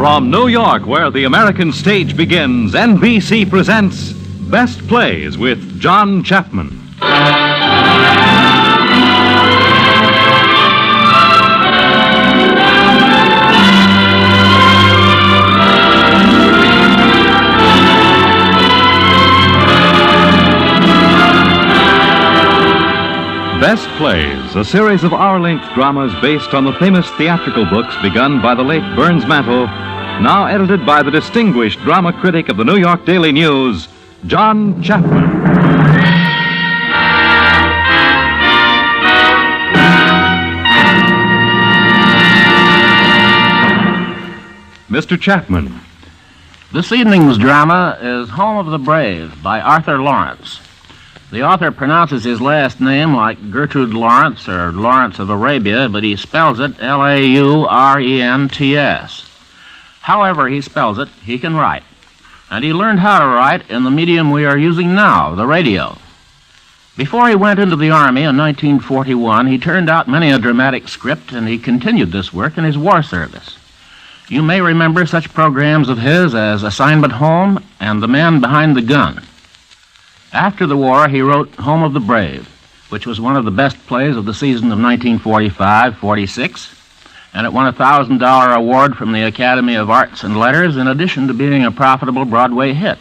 From New York, where the American stage begins, NBC presents Best Plays with John Chapman. Best Plays, a series of hour-length dramas based on the famous theatrical books begun by the late Burns Mantle, now edited by the distinguished drama critic of the New York Daily News, John Chapman. Mr. Chapman. This evening's drama is Home of the Brave by Arthur Lawrence. The author pronounces his last name like Gertrude Lawrence or Lawrence of Arabia, but he spells it Laurents. However he spells it, he can write. And he learned how to write in the medium we are using now, the radio. Before he went into the Army in 1941, he turned out many a dramatic script, and he continued this work in his war service. You may remember such programs of his as Assignment Home and The Man Behind the Gun. After the war, he wrote Home of the Brave, which was one of the best plays of the season of 1945-46, and it won a $1,000 award from the Academy of Arts and Letters in addition to being a profitable Broadway hit.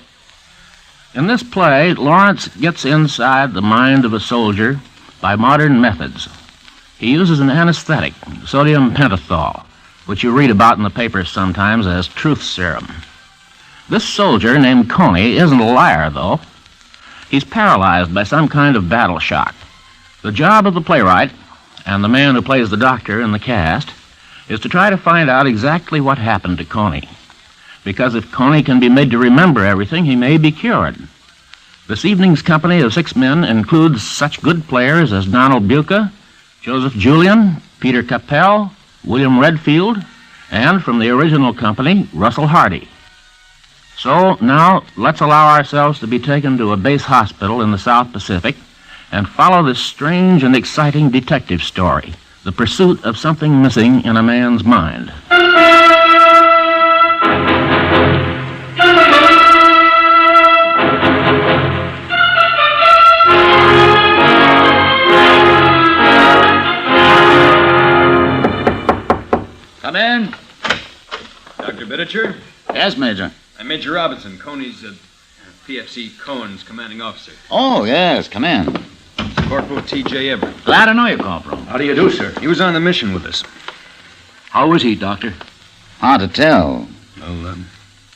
In this play, Lawrence gets inside the mind of a soldier by modern methods. He uses an anesthetic, sodium pentothal, which you read about in the papers sometimes as truth serum. This soldier, named Coney, isn't a liar, though. He's paralyzed by some kind of battle shock. The job of the playwright, and the man who plays the doctor in the cast, is to try to find out exactly what happened to Coney. Because if Coney can be made to remember everything, he may be cured. This evening's company of 6 men includes such good players as Donald Buca, Joseph Julian, Peter Capell, William Redfield, and from the original company, Russell Hardy. So now let's allow ourselves to be taken to a base hospital in the South Pacific and follow this strange and exciting detective story, the pursuit of something missing in a man's mind. Come in. Dr. Bitticher? Yes, Major. I'm Major Robinson, Coney's PFC Cohen's commanding officer. Oh, yes, come in. Corporal T.J. Everett. Glad to know you, Corporal. How do you do, sir? He was on the mission with us. How is he, Doctor? Hard to tell. Well,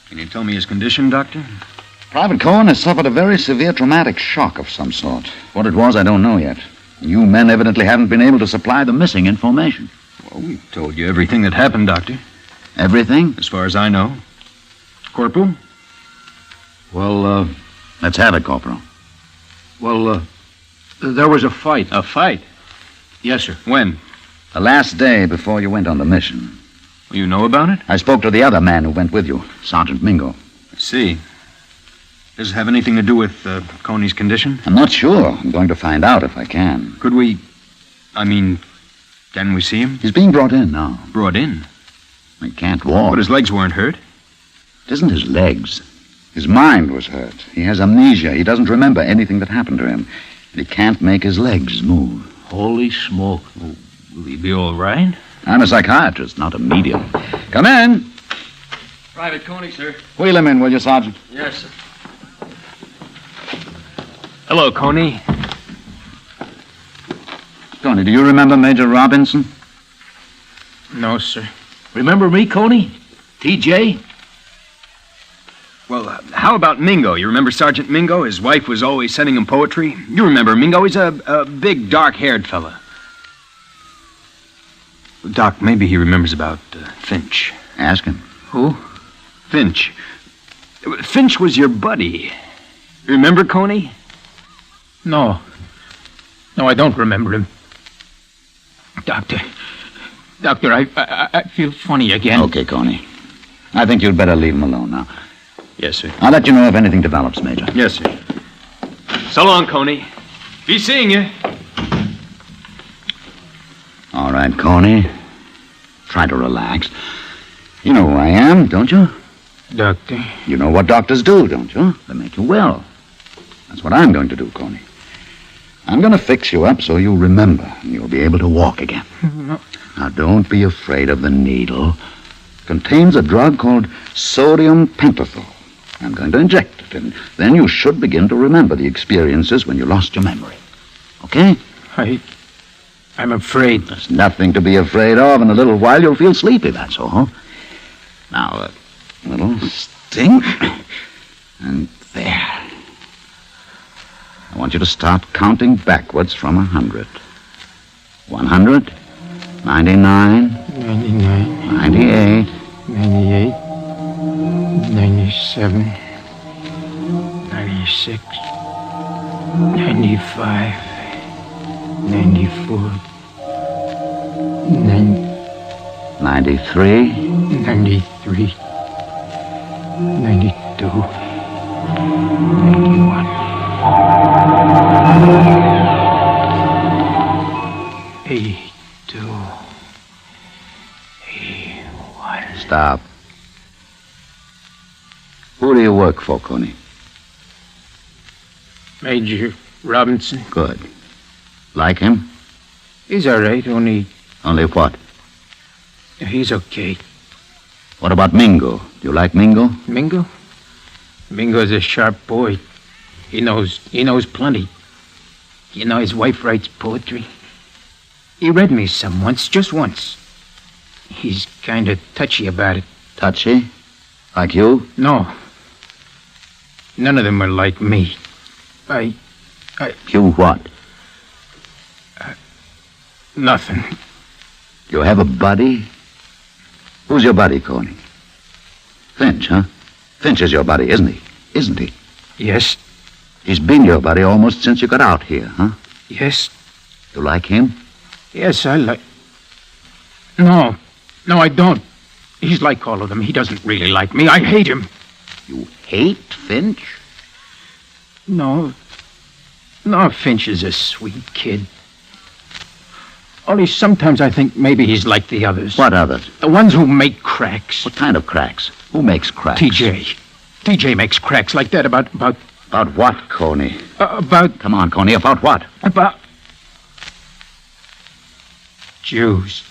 can you tell me his condition, Doctor? Private Cohen has suffered a very severe traumatic shock of some sort. What it was, I don't know yet. You men evidently haven't been able to supply the missing information. Well, we told you everything that happened, Doctor. Everything? As far as I know. Corporal? Well, let's have it, Corporal. Well, there was a fight. A fight? Yes, sir. When? The last day before you went on the mission. You know about it? I spoke to the other man who went with you, Sergeant Mingo. I see. Does it have anything to do with Coney's condition? I'm not sure. I'm going to find out if I can. Can we see him? He's being brought in now. Brought in? He can't walk. But his legs weren't hurt. It isn't his legs. His mind was hurt. He has amnesia. He doesn't remember anything that happened to him. And he can't make his legs move. Holy smoke. Will he be all right? I'm a psychiatrist, not a medium. Come in. Private Coney, sir. Wheel him in, will you, Sergeant? Yes, sir. Hello, Coney. Tony, do you remember Major Robinson? No, sir. Remember me, Coney? T.J.? Well, how about Mingo? You remember Sergeant Mingo? His wife was always sending him poetry. You remember Mingo? He's a big, dark-haired fella. Doc, maybe he remembers about Finch. Ask him. Who? Finch. Finch was your buddy. Remember, Coney? No, I don't remember him. Doctor, I feel funny again. Okay, Coney. I think you'd better leave him alone now. Yes, sir. I'll let you know if anything develops, Major. Yes, sir. So long, Coney. Be seeing you. All right, Coney. Try to relax. You know who I am, don't you? Doctor. You know what doctors do, don't you? They make you well. That's what I'm going to do, Coney. I'm going to fix you up so you'll remember and you'll be able to walk again. No. Now, don't be afraid of the needle. It contains a drug called sodium pentothal. I'm going to inject it, and then you should begin to remember the experiences when you lost your memory. Okay? I'm afraid. There's nothing to be afraid of. In a little while, you'll feel sleepy, that's all. Now, a little sting. And there. I want you to start counting backwards from 100. 100, 99, 99, 98, 98, 97, 96, 95, 94, 93, 93, 92, 91. 82, 81. Stop. Who do you work for, Coney? Major Robinson. Good. Like him? He's all right, only Only what? he's okay. What about Mingo? Do you like Mingo? Mingo? Mingo's a sharp boy. He knows plenty. You know, his wife writes poetry. He read me some once, just once. He's kind of touchy about it. Touchy? Like you? No. None of them are like me. You what? Nothing. You have a buddy? Who's your buddy, Coney? Finch, huh? Finch is your buddy, isn't he? Isn't he? Yes, He's been your buddy almost since you got out here, huh? yes, You like him? yes, I like... No, I don't. He's like all of them. He doesn't really like me. I hate him. You hate Finch? No, Finch is a sweet kid. Only sometimes I think maybe he's like the others. What others? The ones who make cracks. What kind of cracks? Who makes cracks? T.J. T.J. makes cracks like that about About what, Coney? about Come on, Coney, about what? Jews.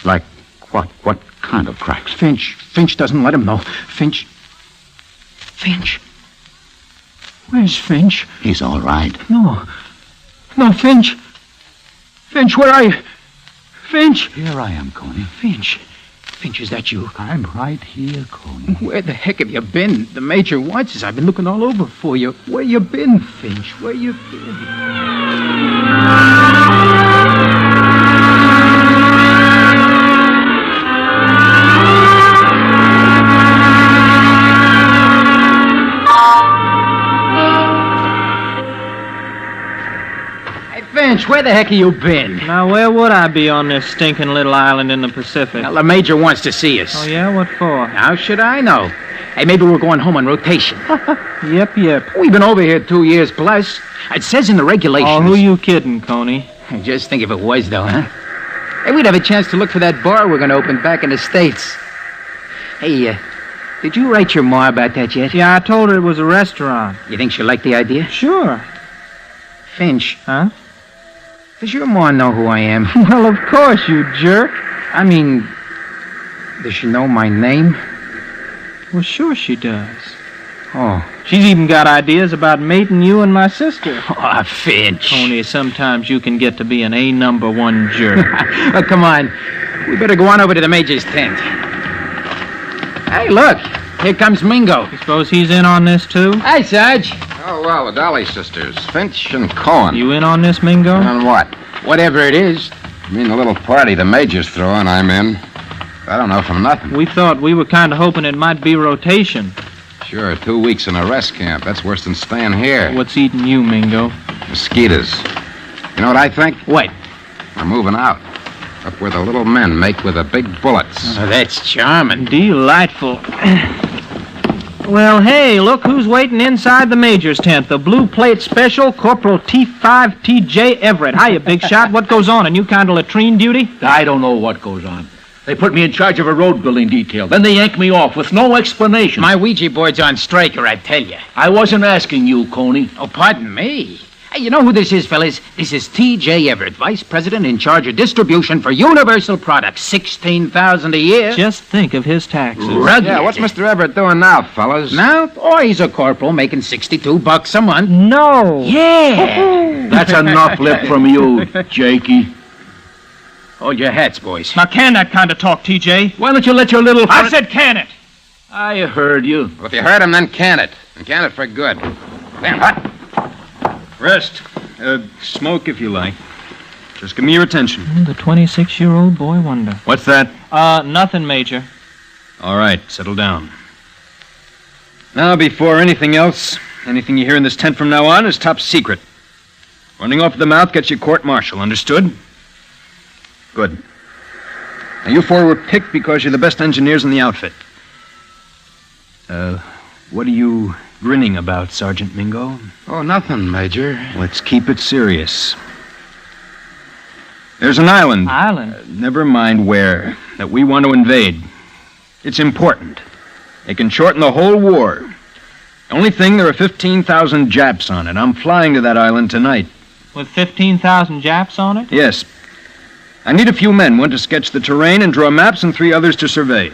Like what? What kind of cracks? Finch doesn't let him know. Finch. Where's Finch? He's all right. No, Finch. Finch, where are you? Finch. Here I am, Coney. Finch, is that you? I'm right here, Coney. Where the heck have you been? The Major wants us. I've been looking all over for you. Where you been, Finch? Where you been? Finch, where the heck have you been? Now, where would I be on this stinking little island in the Pacific? Well, the Major wants to see us. Oh, yeah? What for? How should I know? Hey, maybe we're going home on rotation. Yep. We've been over here 2 years plus. It says in the regulations. Oh, who you kidding, Coney? Just think if it was, though, huh? Hey, we'd have a chance to look for that bar we're going to open back in the States. Hey, did you write your ma about that yet? Yeah, I told her it was a restaurant. You think she'll like the idea? Sure. Finch, Huh? does your ma know who I am? Well, of course, you jerk. I mean, does she know my name? Well, sure she does. Oh. She's even got ideas about mating you and my sister. Oh, Finch. Coney, sometimes you can get to be an A1 jerk. Oh, come on. We better go on over to the Major's tent. Hey, look. Here comes Mingo. You suppose he's in on this, too? Hi, Sarge. Oh, well, the Dolly sisters, Finch and Cohen. You in on this, Mingo? On what? Whatever it is. You mean the little party the Major's throwing, I'm in. I don't know from nothing. We thought we were kind of hoping it might be rotation. Sure, 2 weeks in a rest camp. That's worse than staying here. What's eating you, Mingo? Mosquitoes. You know what I think? What? We're moving out. Up where the little men make with the big bullets. Oh, that's charming. Delightful. Well, hey, look who's waiting inside the Major's tent. The blue plate special, Corporal T.J. Everett. Hiya, big shot. What goes on? A new kind of latrine duty? I don't know what goes on. They put me in charge of a road building detail. Then they yank me off with no explanation. My Ouija board's on strike, or I tell you. I wasn't asking you, Coney. Oh, pardon me. Hey, you know who this is, fellas? This is T.J. Everett, Vice President in charge of distribution for Universal Products. $16,000 a year. Just think of his taxes. Rugged. Yeah, what's Mr. Everett doing now, fellas? Now? Oh, he's a corporal making $62 a month. No. Yeah. That's enough lip from you, Jakey. Hold your hats, boys. Now, can that kind of talk, T.J.? Why don't you let your little... I said can it. I heard you. Well, if you heard him, then can it. And can it for good. Damn hot. Rest. Smoke if you like. Just give me your attention. The 26-year-old boy wonder. What's that? Nothing, Major. All right, settle down. Now, before anything else, anything you hear in this tent from now on is top secret. Running off at the mouth gets you court-martial, understood? Good. Now, you four were picked because you're the best engineers in the outfit. What are you grinning about, Sergeant Mingo? Oh, nothing, Major. Let's keep it serious. There's an island. Island? Never mind where, that we want to invade. It's important. It can shorten the whole war. Only thing, there are 15,000 Japs on it. I'm flying to that island tonight. With 15,000 Japs on it? Yes. I need a few men, one to sketch the terrain and draw maps and 3 others to survey.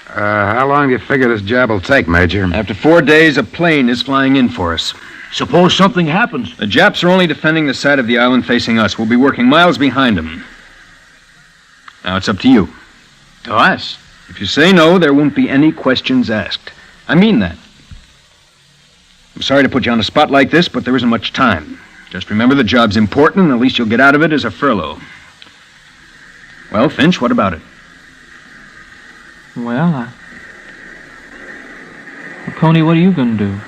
How long do you figure this job will take, Major? After 4 days, a plane is flying in for us. Suppose something happens. The Japs are only defending the side of the island facing us. We'll be working miles behind them. Now, it's up to you. To us? If you say no, there won't be any questions asked. I mean that. I'm sorry to put you on a spot like this, but there isn't much time. Just remember the job's important, and the least you'll get out of it is a furlough. Well, Finch, what about it? Well, Coney, what are you going to do?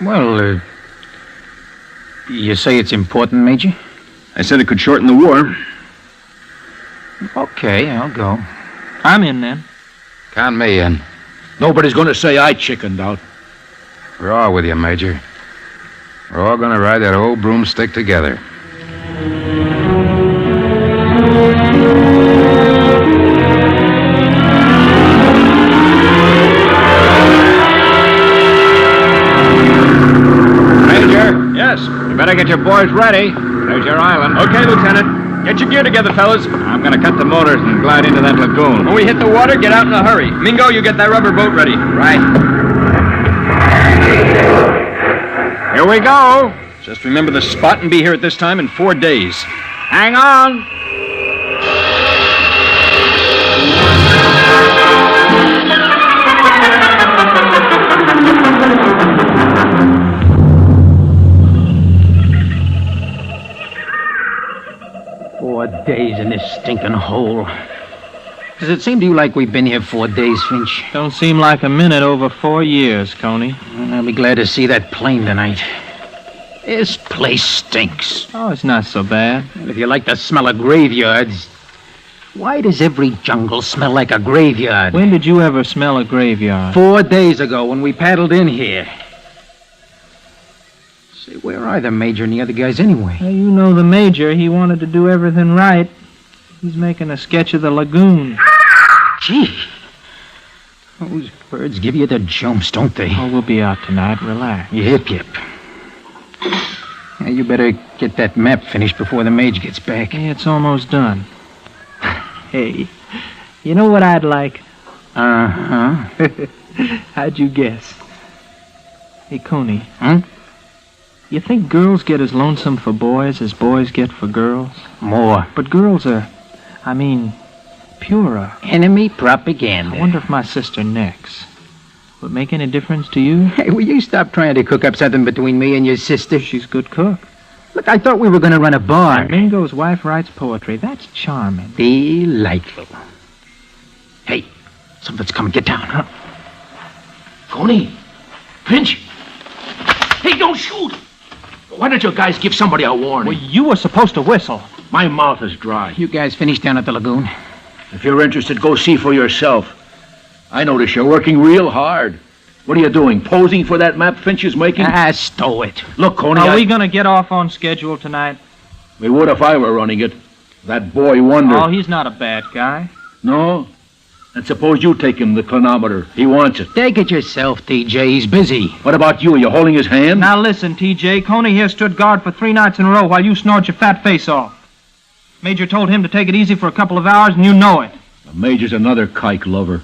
Well, you say it's important, Major? I said it could shorten the war. Okay, I'll go. I'm in, then. Count me in. Nobody's going to say I chickened out. We're all with you, Major. We're all going to ride that old broomstick together. Yes. You better get your boys ready. There's your island. Okay, Lieutenant. Get your gear together, fellas. I'm going to cut the motors and glide into that lagoon. When we hit the water, get out in a hurry. Mingo, you get that rubber boat ready. Right. Here we go. Just remember the spot and be here at this time in 4 days. Hang on. 4 days in this stinking hole. Does it seem to you like we've been here 4 days, Finch? Don't seem like a minute over 4 years, Coney. I'll be glad to see that plane tonight. This place stinks. Oh, it's not so bad. And if you like the smell of graveyards, why does every jungle smell like a graveyard? When did you ever smell a graveyard? 4 days ago when we paddled in here. Say, where are the Major and the other guys anyway? Well, you know the Major. He wanted to do everything right. He's making a sketch of the lagoon. Gee. Those birds give you the jumps, don't they? Oh, we'll be out tonight. Relax. Yip, yip. Now, you better get that map finished before the Mage gets back. Hey, it's almost done. Hey, you know what I'd like? Uh-huh. How'd you guess? Hey, Coney. Hmm? You think girls get as lonesome for boys as boys get for girls? More. But girls are, purer. Enemy propaganda. I wonder if my sister Nex would make any difference to you? Hey, will you stop trying to cook up something between me and your sister? She's a good cook. Look, I thought we were going to run a bar. Mingo's wife writes poetry. That's charming. Delightful. Hey, something's coming. Get down, huh? Coney. Finch. Hey, don't shoot. Why don't you guys give somebody a warning? Well, you were supposed to whistle. My mouth is dry. You guys finished down at the lagoon? If you're interested, go see for yourself. I notice you're working real hard. What are you doing, posing for that map Finch is making? Stow it. Look, Coney, Are we going to get off on schedule tonight? We would if I were running it. That boy wonder. Oh, he's not a bad guy. No? And suppose you take him the clinometer. He wants it. Take it yourself, T.J. He's busy. What about you? Are you holding his hand? Now listen, T.J. Coney here stood guard for 3 nights in a row while you snored your fat face off. Major told him to take it easy for a couple of hours, and you know it. The Major's another kike lover.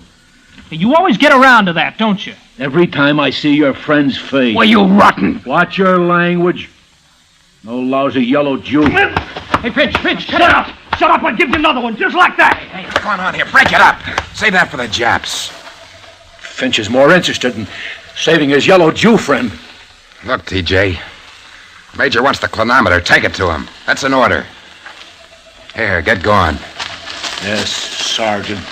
You always get around to that, don't you? Every time I see your friend's face. Well, you rotten. Watch your language. No lousy yellow Jew. Hey, Finch, shut up! Shut up, I'll give you another one, just like that! Hey, what's going on here? Break it up. Save that for the Japs. Finch is more interested in saving his yellow Jew friend. Look, T.J. Major wants the clinometer. Take it to him. That's an order. Here, get going. Yes, Sergeant.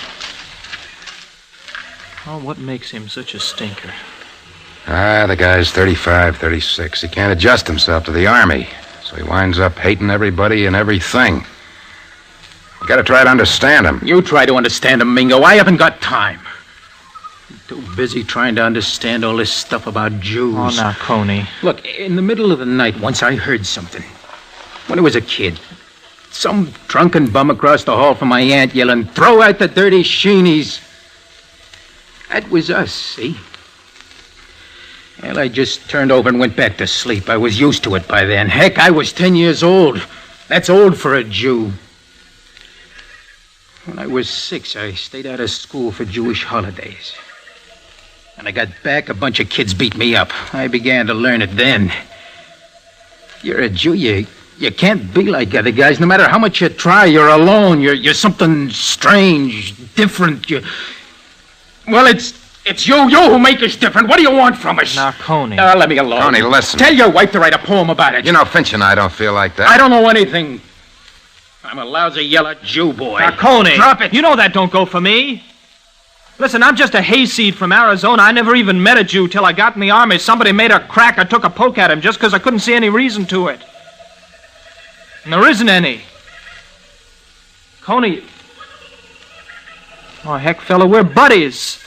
Oh, what makes him such a stinker? The guy's 35, 36. He can't adjust himself to the Army, so he winds up hating everybody and everything. You gotta try to understand him. You try to understand him, Mingo. I haven't got time. I'm too busy trying to understand all this stuff about Jews. Oh, now, Coney. Look, in the middle of the night, once I heard something. When I was a kid. Some drunken bum across the hall from my aunt yelling, "Throw out the dirty sheenies." That was us, see? Well, I just turned over and went back to sleep. I was used to it by then. Heck, I was 10 years old. That's old for a Jew. When I was 6, I stayed out of school for Jewish holidays. When I got back, a bunch of kids beat me up. I began to learn it then. You're a Jew, you can't be like other guys. No matter how much you try, you're alone. You're something strange, different. Well, it's you who make us different. What do you want from us? Now, Coney. Let me alone. Coney, listen. Tell your wife to write a poem about it. You know, Finch and I don't feel like that. I don't know anything. I'm a lousy yellow Jew boy. Now, Coney. Drop it. You know that don't go for me. Listen, I'm just a hayseed from Arizona. I never even met a Jew till I got in the Army. Somebody made a crack. I took a poke at him just because I couldn't see any reason to it. And there isn't any. Coney. Oh, heck, fella, we're buddies.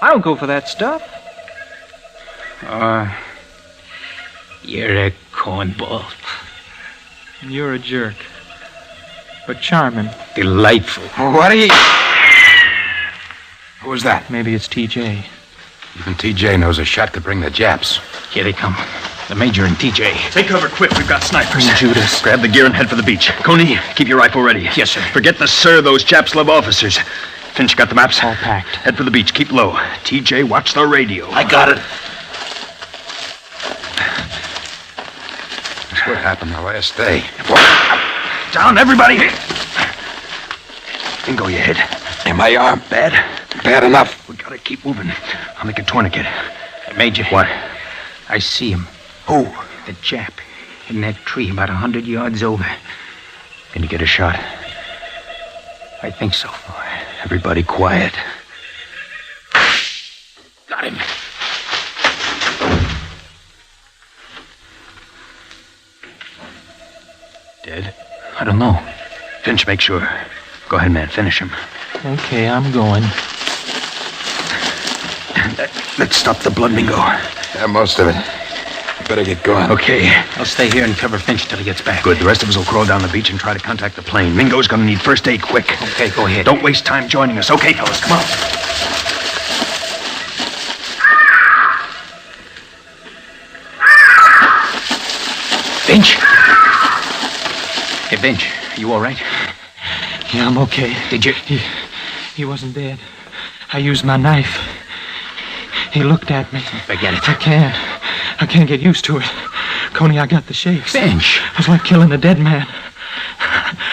I don't go for that stuff. You're a cornball. And you're a jerk. But charming. Delightful. What are you... Who was that? Maybe it's T.J. Even T.J. knows a shot could bring the Japs. Here they come. The Major and T.J. Take cover quick. We've got snipers. Judas. Grab the gear and head for the beach. Coney, keep your rifle ready. Yes, sir. Forget the sir. Those Japs love officers. Finch, got the maps? All packed. Head for the beach. Keep low. T.J., watch the radio. I got it. That's what happened the last day. Down, everybody. Mingo, you hit. In my arm. Bad? Bad enough. We gotta keep moving. I'll make a tourniquet. Major. What? I see him. Who? The Jap. In that tree about 100 yards over. Can you get a shot? I think so. Everybody quiet. Got him. Dead? I don't know. Finch, make sure. Go ahead, man. Finish him. Okay, I'm going. Let's stop the blood, Mingo. Yeah, most of it. You better get going. Okay. I'll stay here and cover Finch till he gets back. Good. The rest of us will crawl down the beach and try to contact the plane. Mingo's gonna need first aid quick. Okay, go ahead. Don't waste time joining us. Okay, fellas, come on. Finch! Hey, Finch, you all right? Yeah, I'm okay. Did you... He wasn't dead. I used my knife. He looked at me. Forget it. I can't get used to it. Coney, I got the shakes. Finch! It was like killing a dead man.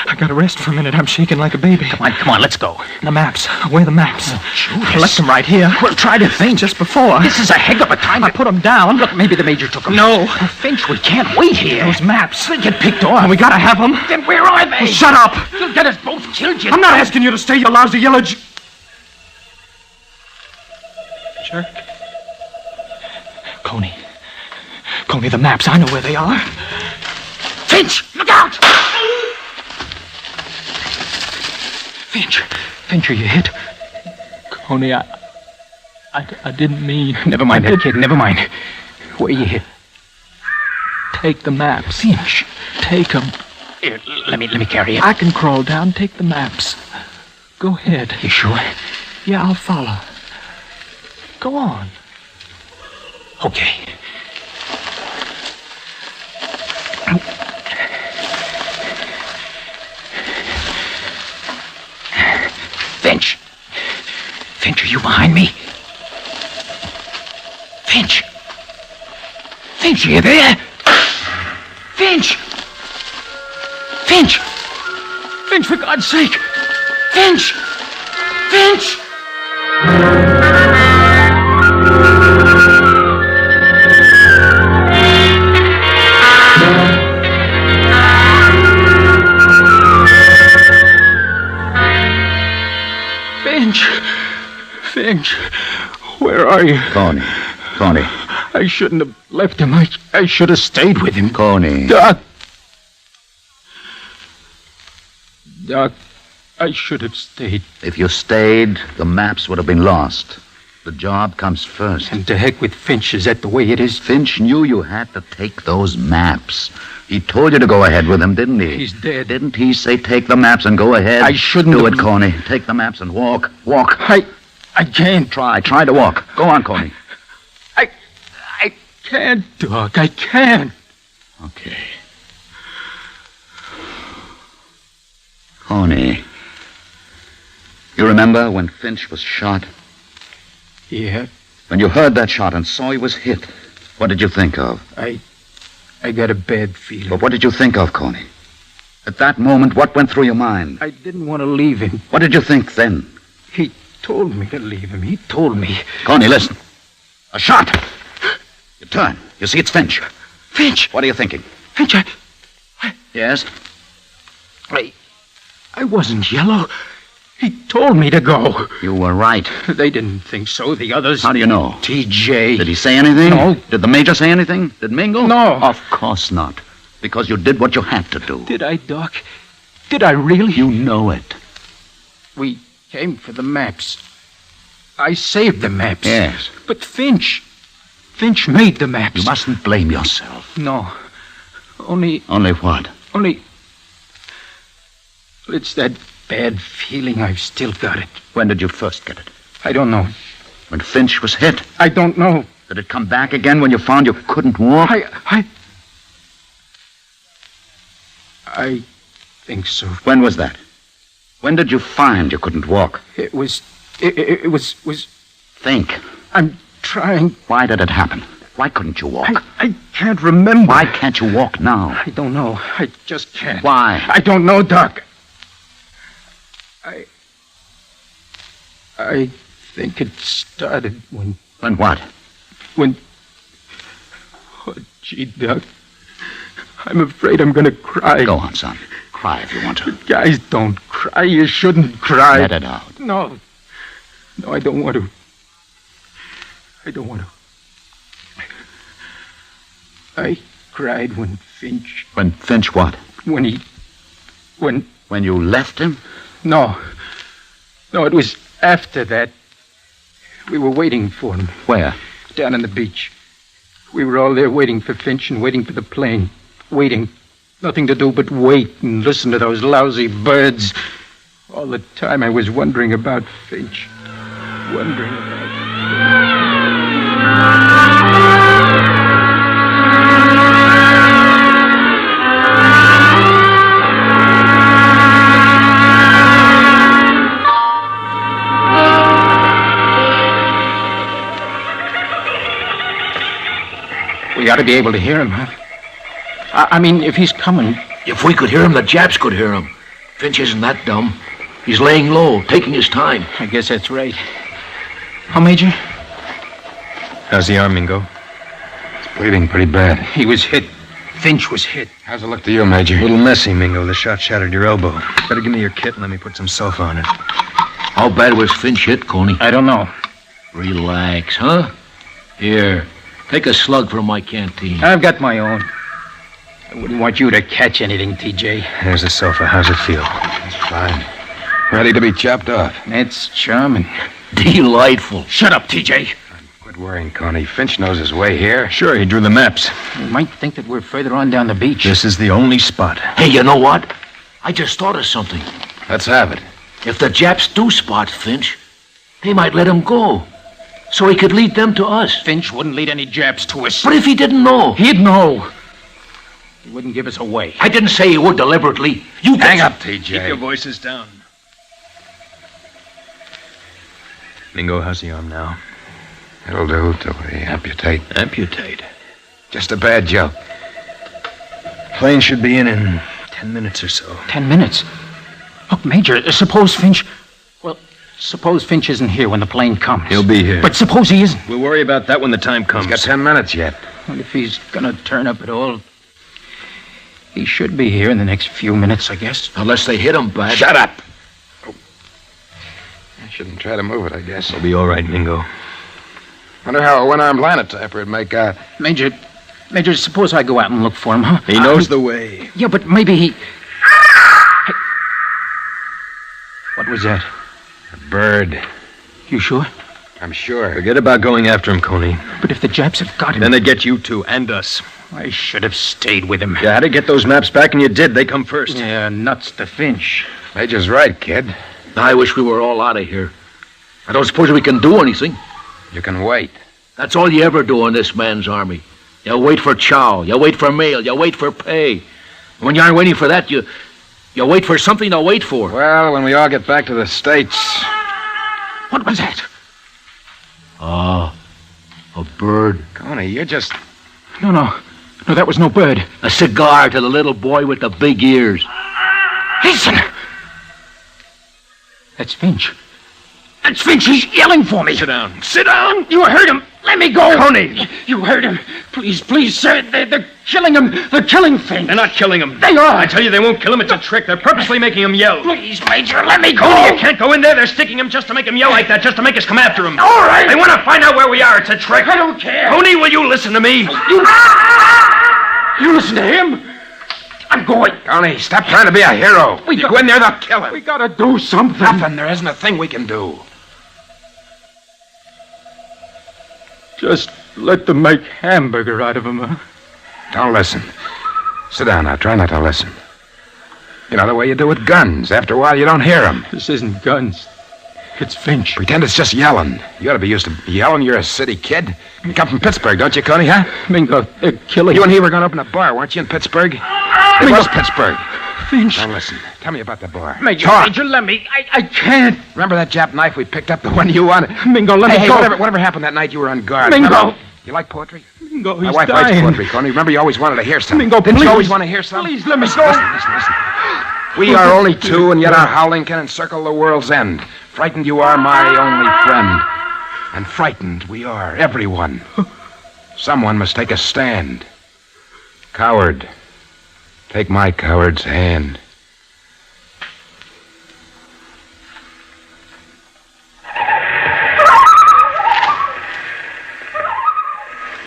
I gotta rest for a minute. I'm shaking like a baby. Come on, let's go. The maps. Where are the maps? Judas. I left them right here. Well, try to think. Just before. This is a heck of a time. I put them down. Look, maybe the Major took them. No. Finch, we can't wait here. Those maps. They get picked off. And we gotta have them. Then where are they? Oh, shut up. You'll get us both killed, you I'm not asking you to stay, you lousy yellow jerk. Coney, the maps. I know where they are. Finch, look out! Finch, are you hit? Coney, I didn't mean... Never mind that, kid. Never mind. Where you hit? Take the maps. Finch. Take them. Here, let me carry it. I can crawl down, take the maps. Go ahead. You sure? Yeah, I'll follow. Go on. Okay. Finch. Finch, are you behind me? Finch. Finch, are you there? Finch! Finch! Finch, for God's sake! Finch! Finch! Finch, where are you? Coney. I shouldn't have left him. I should have stayed with him. Coney. Doc, I should have stayed. If you stayed, the maps would have been lost. The job comes first. And to heck with Finch, is that the way it is? Finch knew you had to take those maps. He told you to go ahead with them, didn't he? He's dead. Didn't he say take the maps and go ahead? I shouldn't do have... it, Coney. Take the maps and walk. Walk. I can't. Try to walk. Go on, Coney. I can't, Doc. I can't. Okay. Coney. You remember when Finch was shot? Yeah. When you heard that shot and saw he was hit, what did you think of? I got a bad feeling. But what did you think of, Coney? At that moment, what went through your mind? I didn't want to leave him. What did you think then? He told me to leave him. He told me. Coney, listen. A shot. You turn. You see it's Finch. Finch! What are you thinking? Finch, Yes? I wasn't yellow. He told me to go. You were right. They didn't think so, the others. How do you know? T.J. Did he say anything? No. Did the major say anything? Did Mingo? No. Of course not. Because you did what you had to do. Did I, Doc? Did I really? You know it. We came for the maps. I saved the maps. Yes. But Finch made the maps. You mustn't blame yourself. No. Only... Only what? It's that bad feeling. I've still got it. When did you first get it? I don't know. When Finch was hit? I don't know. Did it come back again when you found you couldn't walk? I think so. When was that? When did you find you couldn't walk? It was... Think. I'm trying... Why did it happen? Why couldn't you walk? I can't remember. Why can't you walk now? I don't know. I just can't. Why? I don't know, Doc. I think it started when... When what? When... Oh, gee, Doc. I'm afraid I'm going to cry. Go on, son. Cry if you want to. Guys, don't cry. You shouldn't cry. Let it out. No, I don't want to. I cried when Finch... When Finch what? When he... When you left him? No, it was after that. We were waiting for him. Where? Down on the beach. We were all there waiting for Finch and waiting for the plane. Waiting. Nothing to do but wait and listen to those lousy birds. All the time I was wondering about Finch. Wondering about... We ought to be able to hear him, huh? I mean, if he's coming... If we could hear him, the Japs could hear him. Finch isn't that dumb. He's laying low, taking his time. I guess that's right. How, Major? How's the arm, Mingo? It's bleeding pretty bad. He was hit. Finch was hit. How's it look to you, Major? A little messy, Mingo. The shot shattered your elbow. Better give me your kit and let me put some sulfa on it. How bad was Finch hit, Coney? I don't know. Relax, huh? Here, take a slug from my canteen. I've got my own. I wouldn't want you to catch anything, T.J. There's the sulfa. How's it feel? It's fine. Ready to be chopped off. That's charming. Delightful. Shut up, T.J. Quit Quit worrying, Coney. Finch knows his way here. Sure, he drew the maps. You might think that we're further on down the beach. This is the only spot. Hey, you know what? I just thought of something. Let's have it. If the Japs do spot Finch, they might let him go. So he could lead them to us. Finch wouldn't lead any Japs to us. But if he didn't know? He'd know. He wouldn't give us away. I didn't say he would deliberately. You Hang up, T.J. Keep your voices down. Mingo, how's the arm now? It'll do till we amputate. Amputate? Just a bad joke. Plane should be in 10 minutes or so. 10 minutes? Look, Major, suppose Finch... Well, suppose Finch isn't here when the plane comes. He'll be here. But suppose he isn't. We'll worry about that when the time comes. He's got 10 minutes yet. And if he's gonna turn up at all... He should be here in the next few minutes, I guess. Unless they hit him bad. Shut up! Oh. I shouldn't try to move it, I guess. It'll be all right, Mingo. Wonder how a one-armed linotyper would make out. Major, suppose I go out and look for him, huh? He knows the way. Yeah, but maybe he... Hey. What was that? A bird. You sure? I'm sure. Forget about going after him, Coney. But if the Japs have got him... Then they get you too, and us. I should have stayed with him. You had to get those maps back, and you did. They come first. Yeah, nuts to Finch. Major's right, kid. I wish we were all out of here. I don't suppose we can do anything. You can wait. That's all you ever do in this man's army. You wait for chow, you wait for mail, you wait for pay. When you aren't waiting for that, you wait for something to wait for. Well, when we all get back to the States... What was that? Ah, a bird. Coney, you're just... No, that was no bird. A cigar to the little boy with the big ears. Listen! That's Finch. That's Finch. He's yelling for me. Sit down. Sit down! You heard him. Let me go. Coney! You heard him. Please, sir. They're killing him. They're killing Finch. They're not killing him. They are. I tell you, they won't kill him. It's a trick. They're purposely making him yell. Please, Major, let me go. Coney, you can't go in there. They're sticking him just to make him yell like that, just to make us come after him. All right. They want to find out where we are. It's a trick. I don't care. Coney, will you listen to me? You listen to him. I'm going. Coney, stop trying to be a hero. You go in there, they'll kill him. We gotta do something. Nothing. There isn't a thing we can do. Just let them make hamburger out of him, huh? Don't listen. Sit down now. Try not to listen. You know the way you do with guns. After a while, you don't hear them. This isn't guns. It's Finch. Pretend it's just yelling. You ought to be used to yelling. You're a city kid. You come from Pittsburgh, don't you, Coney, huh? Mingo, they're killing You and he were going to open a bar, weren't you, in Pittsburgh? It was Pittsburgh. Finch. Now listen. Tell me about the bar. Major, Talk. Major, let me. I can't. Remember that Jap knife we picked up, the one you wanted? Mingo, let me Hey, go. whatever happened that night you were on guard? Mingo. Remember? You like poetry? Mingo, he's My wife dying. writes poetry, Coney. Remember, you always wanted to hear something. Mingo, Didn't please. you always want to hear something? Please, let me go. Listen. We are only two, and yet our howling can encircle the world's end. Frightened you are, my only friend. And frightened we are, everyone. Someone must take a stand. Coward, take my coward's hand.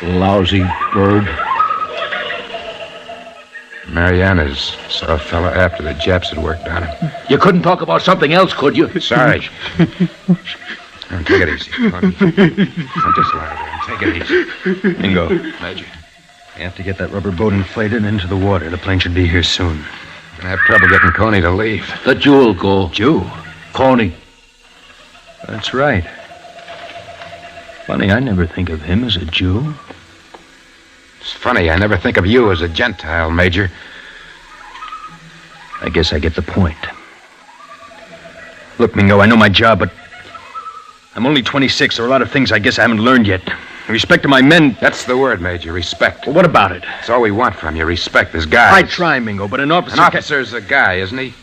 Lousy bird. Mariana's saw a fella after the Japs had worked on him. You couldn't talk about something else, could you? Sorry. Now, take it easy, Coney. Now, just lie there. Take it easy. Mingo, Major. you have to get that rubber boat inflated into the water. The plane should be here soon. Gonna have trouble getting Coney to leave. The Jew'll go. Jew? Coney. That's right. Funny, I never think of him as a Jew. It's funny, I never think of you as a Gentile, Major. I guess I get the point. Look, Mingo, I know my job, but I'm only 26. There are a lot of things I guess I haven't learned yet. In respect to my men... That's the word, Major, respect. Well, what about it? That's all we want from you, respect as guys. I try, Mingo, but an officer... An officer's a guy, isn't he?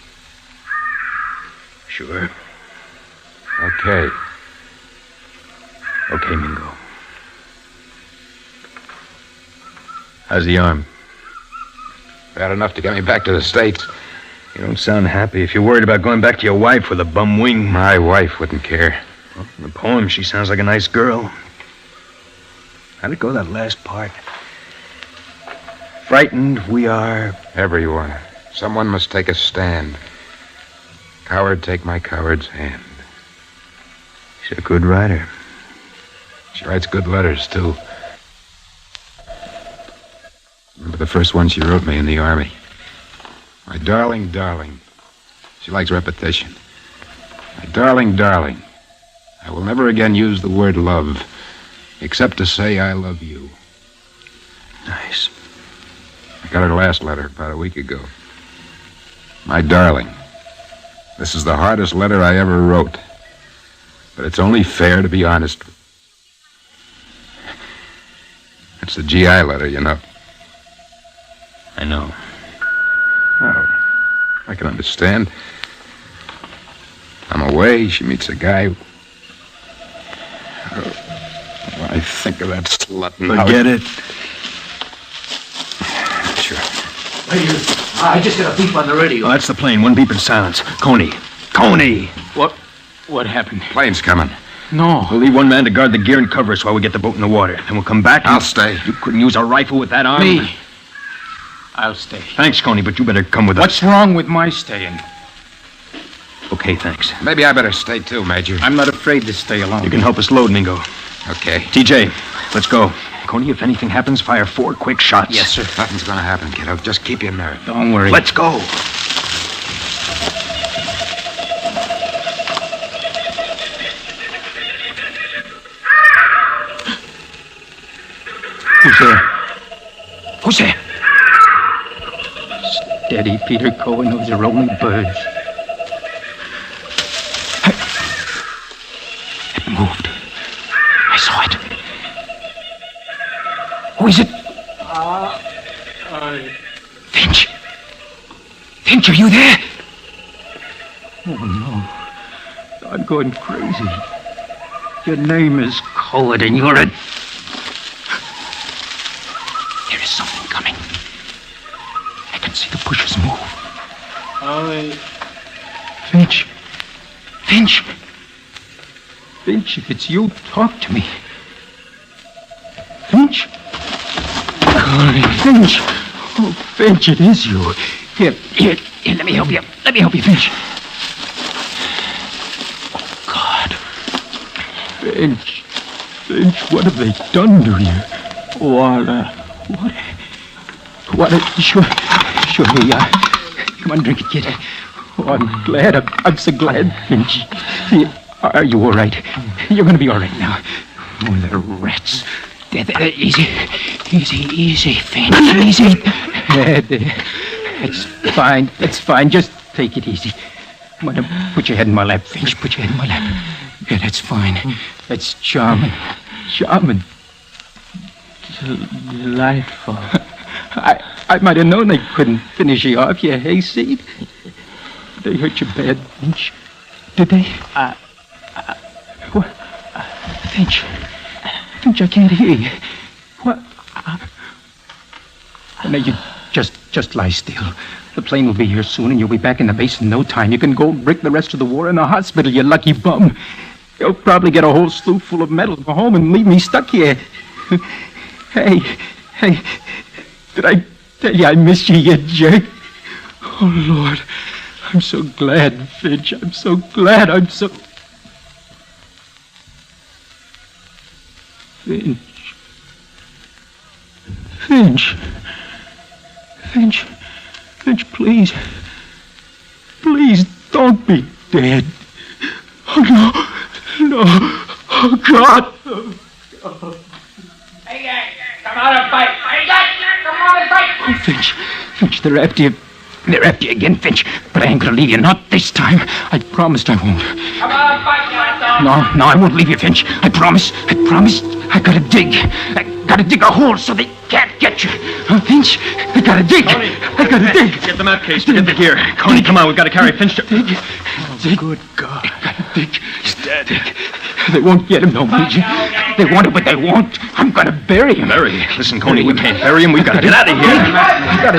Sure. Okay. Okay, Mingo. How's the arm? Bad enough to get me back to the States. You don't sound happy. If you're worried about going back to your wife with a bum wing... My wife wouldn't care. Well, in the poem, she sounds like a nice girl. How'd it go, that last part? Frightened we are... Everyone. Someone must take a stand. Coward, take my coward's hand. She's a good writer. She writes good letters, too. Remember the first one she wrote me in the Army? My darling, darling. She likes repetition. My darling, darling. I will never again use the word love, except to say I love you. Nice. I got her last letter about a week ago. My darling. This is the hardest letter I ever wrote. But it's only fair to be honest. It's the GI letter, you know. I know. Oh, I can understand. I'm away. She meets a guy. When I think of that slut now. Forget it. Sure. I just got a beep on the radio. Oh, that's the plane. One beep in silence. Coney. Coney! What happened? Plane's coming. No. We'll leave one man to guard the gear and cover us while we get the boat in the water. Then we'll come back. I'll stay. You couldn't use a rifle with that arm. Me. I'll stay. Thanks, Coney, but you better come with us. What's wrong with my staying? Okay, thanks. Maybe I better stay too, Major. I'm not afraid to stay alone. You can help us load, Mingo. Okay. T.J., let's go. Coney, if anything happens, fire 4 quick shots. Yes, sir. Nothing's gonna happen, kiddo. Just keep your nerve. Don't worry. Let's go. Who's there? Who's there? Steady, Peter Cohen. Those are only birds. It moved. I saw it. Who is it? Finch. Finch, are you there? Oh, no. I'm going crazy. Your name is Cohen, and you're a... There is something coming. I can see the bushes move. Finch. Finch. Finch, if it's you, talk to me. Finch? Finch. Oh, Finch, it is you. Here, let me help you. Let me help you, Finch. Oh, God. Finch. Finch, what have they done to you? Sure, here. Come on, drink it, kid. Oh, I'm glad. I'm so glad, Finch. Are you all right? You're going to be all right now. Oh, the rats. Easy, Finch. Easy. It's fine. Just take it easy. Come on, put your head in my lap, Finch. Put your head in my lap. Yeah, that's fine. That's charming. Delightful. I might have known they couldn't finish you off, you hayseed. They hurt you bad, Finch. Did they? What? Finch, I can't hear you. What? Now, you just lie still. The plane will be here soon, and you'll be back in the base in no time. You can go break the rest of the war in the hospital, you lucky bum. You'll probably get a whole slew full of medals, go home and leave me stuck here. Hey, did I tell you I miss you, you jerk? Oh, Lord, I'm so glad, Finch. I'm so glad. Finch, please. Please don't be dead. Oh, no. Oh, God. Hey, come on and fight. Come on and fight. Oh, Finch, they're after you. They're after you again, Finch. But I ain't gonna leave you. Not this time. I promised I won't. Come on and fight, you dog. No, I won't leave you, Finch. I promise. I gotta dig. I gotta dig a hole so they can't get you. Finch, I gotta dig. I gotta dig. Get the map case. Get the gear. Coney, come on. We've got to carry Finch to... Dig. Good God. I gotta dig. He's dead. They won't get him, no, Major. They want him, but they won't. I'm gonna bury him. Bury? Listen, Coney, we can't bury him. We've got to get out of here.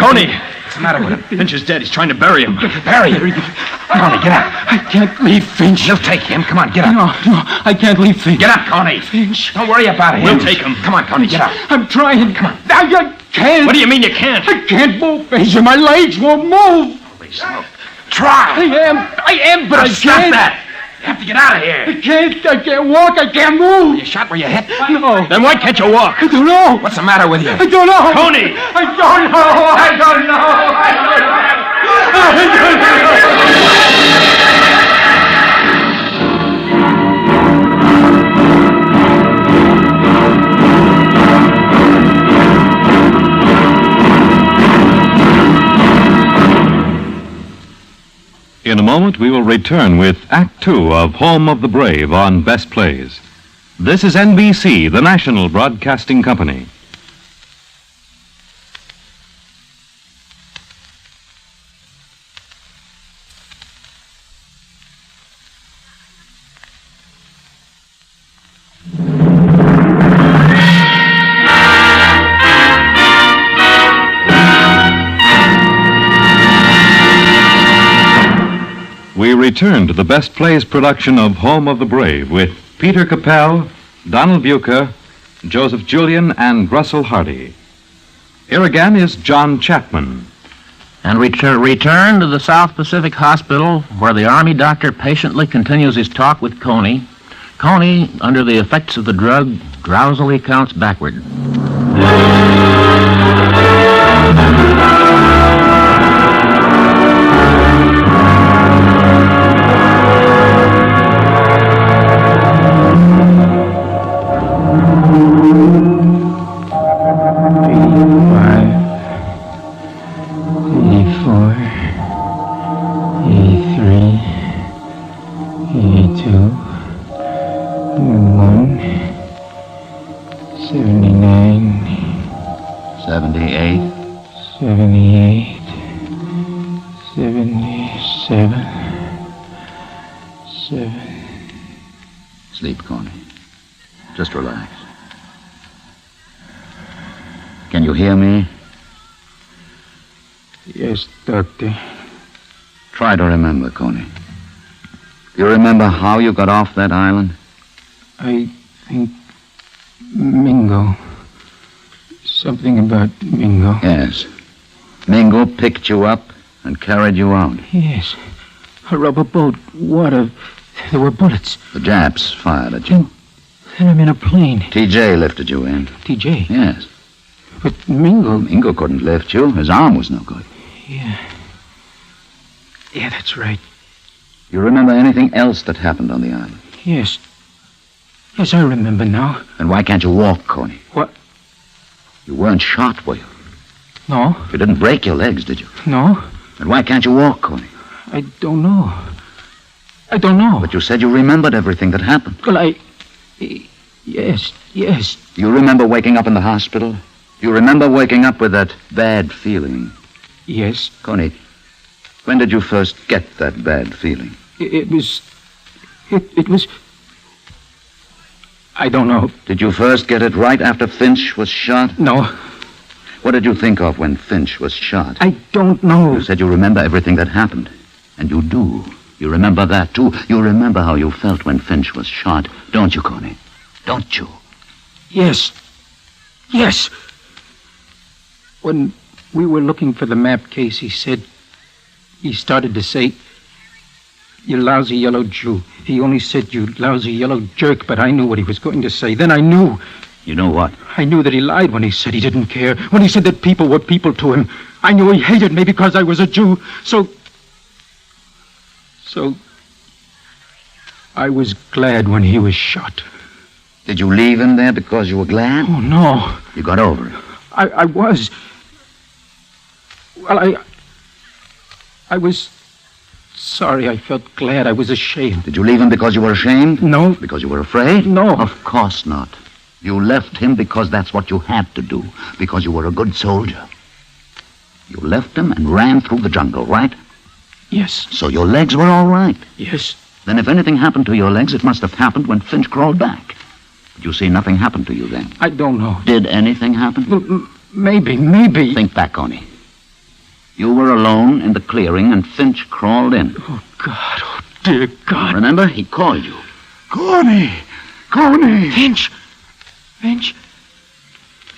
Coney! What's the matter with him? Finch is dead. He's trying to bury him. Bury him? Coney, get out. I can't leave Finch. You'll take him. Come on, get up. No, I can't leave Finch. Get up, Coney. Finch. Don't worry about him. We'll take him. Come on, Coney, get up. I'm trying. Come on. I can't. What do you mean you can't? I can't move, Major. My legs won't move. Try. I am, but I can't. Stop that. You have to get out of here. I can't walk, I can't move. You shot where you hit? No. Then why can't you walk? I don't know. What's the matter with you? I don't know. Tony! I don't know. I don't know. In a moment, we will return with Act Two of Home of the Brave on Best Plays. This is NBC, the national broadcasting company. We return to the Best Plays production of Home of the Brave with Peter Capell, Donald Buca, Joseph Julian, and Russell Hardy. Here again is John Chapman. And we return to the South Pacific Hospital, where the Army doctor patiently continues his talk with Coney. Coney, under the effects of the drug, drowsily counts backward. Sleep, Coney. Just relax. Can you hear me? Yes, Doctor. Try to remember, Coney. You remember how you got off that island? I think Mingo. Something about Mingo. Yes. Mingo picked you up and carried you out. Yes. A rubber boat, water. There were bullets. The Japs fired at you. Then I'm in a plane. T.J. lifted you in. T.J.? Yes. But Mingo... Mingo couldn't lift you. His arm was no good. Yeah. Yeah, that's right. You remember anything else that happened on the island? Yes. Yes, I remember now. Then why can't you walk, Coney? What? You weren't shot, were you? No. You didn't break your legs, did you? No. Then why can't you walk, Coney? I don't know. I don't know. But you said you remembered everything that happened. Well, Yes. You remember waking up in the hospital? You remember waking up with that bad feeling? Yes. Coney, when did you first get that bad feeling? It was... I don't know. Did you first get it right after Finch was shot? No. What did you think of when Finch was shot? I don't know. You said you remember everything that happened. And you do. You remember that, too. You remember how you felt when Finch was shot, don't you, Coney? Don't you? Yes. When we were looking for the map case, he started to say, "You lousy yellow Jew." He only said, "You lousy yellow jerk," but I knew what he was going to say. Then I knew. You know what? I knew that he lied when he said he didn't care, when he said that people were people to him. I knew he hated me because I was a Jew. So I was glad when he was shot. Did you leave him there because you were glad? Oh, no. You got over it. I was. Well, I was sorry. I felt glad. I was ashamed. Did you leave him because you were ashamed? No. Because you were afraid? No. Of course not. You left him because that's what you had to do. Because you were a good soldier. You left him and ran through the jungle, right? Yes. So your legs were all right. Yes. Then if anything happened to your legs, it must have happened when Finch crawled back. But you see, nothing happened to you then. I don't know. Did anything happen? Well, maybe. Think back, Coney. You were alone in the clearing and Finch crawled in. Oh, God. Oh, dear God. Remember? He called you. Coney! Finch!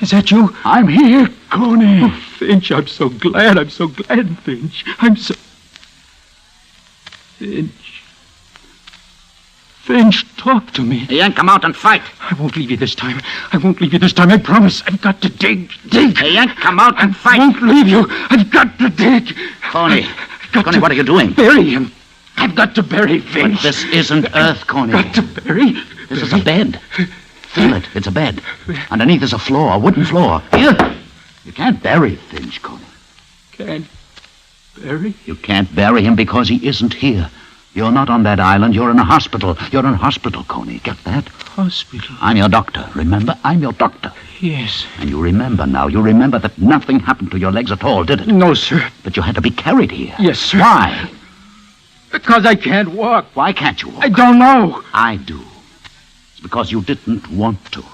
Is that you? I'm here, Coney. Oh, Finch, I'm so glad, Finch. Finch. Finch, talk to me. Hey, Yank, come out and fight. I won't leave you this time. I won't leave you this time. I promise. I've got to dig. Hey, Yank, come out and fight. I won't leave you. I've got to dig. Coney, what are you doing? Bury him. I've got to bury Finch. But this isn't Earth, Coney. I've got to bury. This is a bed. Feel it. It's a bed. Underneath is a floor, a wooden floor. Here. You can't bury Finch, Coney. Can't bury? You can't bury him because he isn't here. You're not on that island. You're in a hospital. You're in a hospital, Coney. Get that? Hospital? I'm your doctor. Remember? I'm your doctor. Yes. And you remember now. You remember that nothing happened to your legs at all, did it? No, sir. But you had to be carried here. Yes, sir. Why? Because I can't walk. Why can't you walk? I don't know. I do. It's because you didn't want to.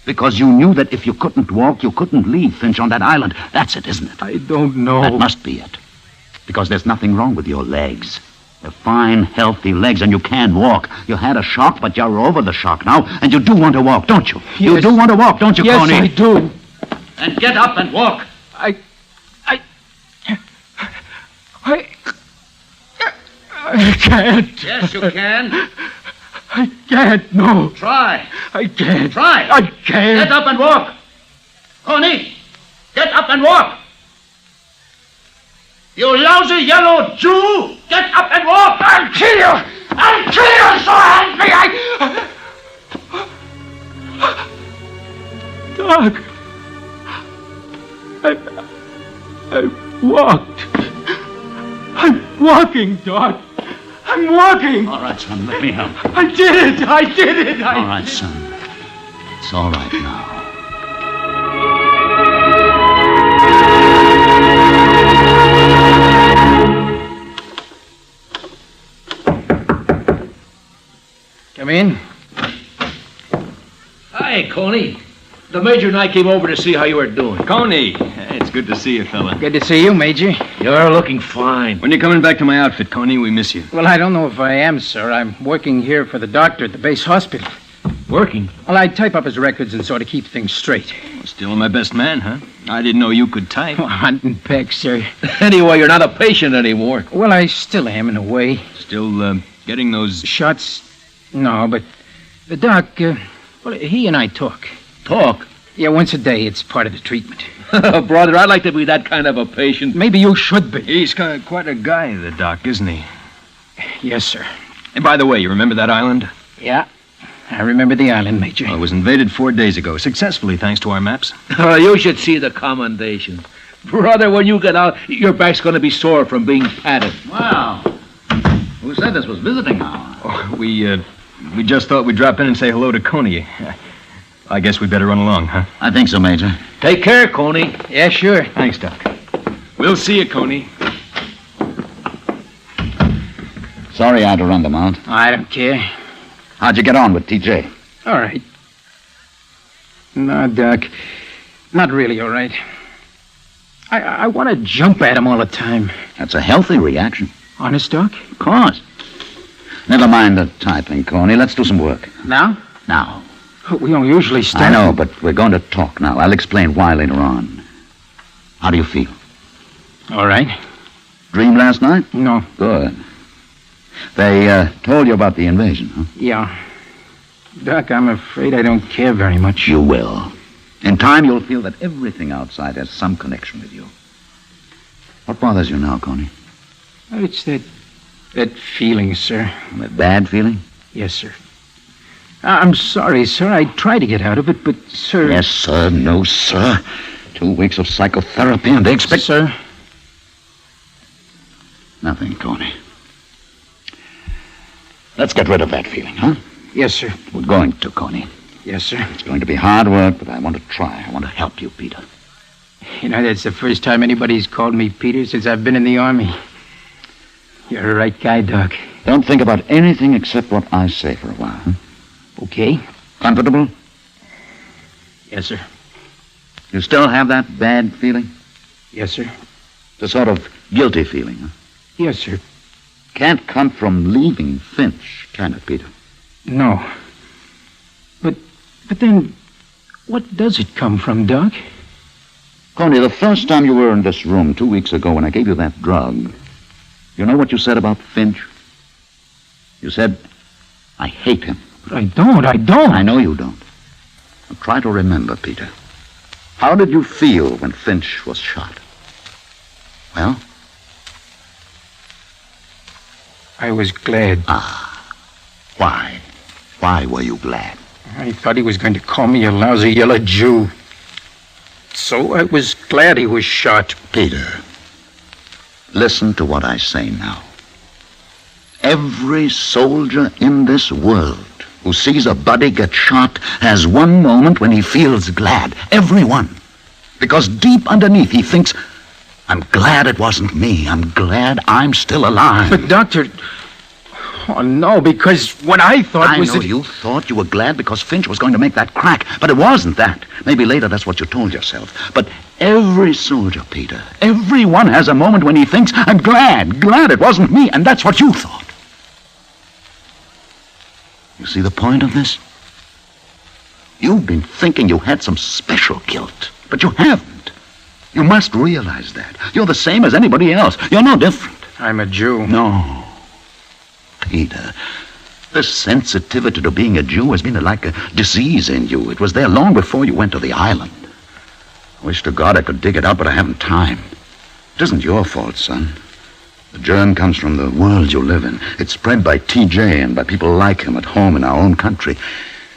Because you knew that if you couldn't walk, you couldn't leave Finch on that island. That's it, isn't it? I don't know. That must be it. Because there's nothing wrong with your legs. They're fine, healthy legs, and you can walk. You had a shock, but you're over the shock now, and you do want to walk, don't you? Yes. You do want to walk, don't you, yes, Coney? I do. And get up and walk. I can't. Yes, you can. I can't, no. Try. I can't. Try. I can't. Get up and walk. Coney, get up and walk. You lousy yellow Jew! Get up and walk! I'll kill you! I'll kill you, so help me! Doc, I walked. I'm walking, Doc. I'm walking. All right, son, let me help. I did it. All right, son. It's all right now. Come in. Hi, Coney. The Major and I came over to see how you were doing. Coney, it's good to see you, fella. Good to see you, Major. You're looking fine. When you're coming back to my outfit, Coney, we miss you. Well, I don't know if I am, sir. I'm working here for the doctor at the base hospital. Working? Well, I type up his records and sort of keep things straight. Still my best man, huh? I didn't know you could type. Oh, hunt and peck, sir. Anyway, you're not a patient anymore. Well, I still am in a way. Still, getting those... Shots? No, but the doc, well, he and I talk. Talk? Yeah, once a day. It's part of the treatment. Brother, I'd like to be that kind of a patient. Maybe you should be. He's quite a guy, the doc, isn't he? Yes, sir. And by the way, you remember that island? Yeah, I remember the island, Major. Well, it was invaded 4 days ago, successfully, thanks to our maps. You should see the commendation. Brother, when you get out, your back's going to be sore from being patted. Wow. Who said this was visiting hour? Oh, we just thought we'd drop in and say hello to Coney. I guess we better run along, huh? I think so, Major. Take care, Coney. Yeah, sure. Thanks, Doc. We'll see you, Coney. Sorry I had to run them out. I don't care. How'd you get on with T.J.? All right. No, Doc. Not really all right. I want to jump at him all the time. That's a healthy reaction. Honest, Doc? Of course. Never mind the typing, Coney. Let's do some work. Now? Now. We don't usually start. I know, but we're going to talk now. I'll explain why later on. How do you feel? All right. Dream last night? No. Good. They told you about the invasion, huh? Yeah. Doc, I'm afraid I don't care very much. You will. In time, you'll feel that everything outside has some connection with you. What bothers you now, Coney? It's that feeling, sir. That bad feeling? Yes, sir. I'm sorry, sir. I tried to get out of it, but, sir... Yes, sir. No, sir. 2 weeks of psychotherapy and they expect... Sir? Nothing, Coney. Let's get rid of that feeling, huh? Yes, sir. We're going to, Coney. Yes, sir. It's going to be hard work, but I want to try. I want to help you, Peter. You know, that's the first time anybody's called me Peter since I've been in the Army. You're a right guy, Doc. Don't think about anything except what I say for a while, huh? Okay. Comfortable? Yes, sir. You still have that bad feeling? Yes, sir. The sort of guilty feeling, huh? Yes, sir. Can't come from leaving Finch, can it, Peter? No. But then, what does it come from, Doc? Coney, the first time you were in this room 2 weeks ago when I gave you that drug, you know what you said about Finch? You said, I hate him. But I don't. I know you don't. Now try to remember, Peter. How did you feel when Finch was shot? Well? I was glad. Why? Why were you glad? I thought he was going to call me a lousy yellow Jew. So I was glad he was shot. Peter, listen to what I say now. Every soldier in this world who sees a buddy get shot has one moment when he feels glad. Everyone. Because deep underneath he thinks, I'm glad it wasn't me. I'm glad I'm still alive. But, Doctor... Oh, no, because what I thought I was know that... you thought you were glad because Finch was going to make that crack, but it wasn't that. Maybe later that's what you told yourself. But every soldier, Peter, everyone has a moment when he thinks, I'm glad it wasn't me, and that's what you thought. You see the point of this? You've been thinking you had some special guilt, but you haven't. You must realize that. You're the same as anybody else. You're no different. I'm a Jew. No. Peter, this sensitivity to being a Jew has been like a disease in you. It was there long before you went to the island. I wish to God I could dig it out, but I haven't time. It isn't your fault, son. The germ comes from the world you live in. It's spread by T.J. and by people like him at home in our own country.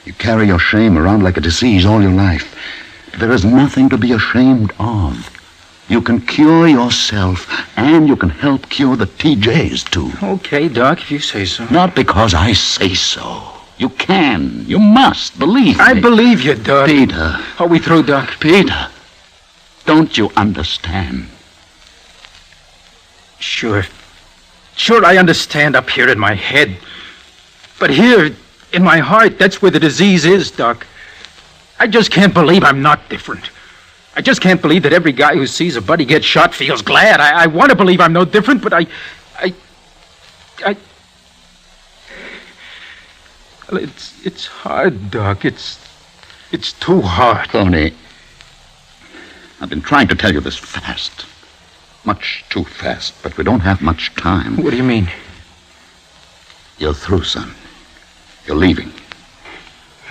You carry your shame around like a disease all your life. But there is nothing to be ashamed of. You can cure yourself, and you can help cure the T.J.'s, too. Okay, Doc, if you say so. Not because I say so. You can. You must. Believe me. I believe you, Doc. Peter. Are we through, Doc? Peter. Don't you understand? Sure, I understand up here in my head. But here, in my heart, that's where the disease is, Doc. I just can't believe I'm not different. I just can't believe that every guy who sees a buddy get shot feels glad. I want to believe I'm no different, but I... Well, it's hard, Doc. It's too hard. Tony, I've been trying to tell you this fast. Much too fast, but we don't have much time. What do you mean? You're through, son. You're leaving.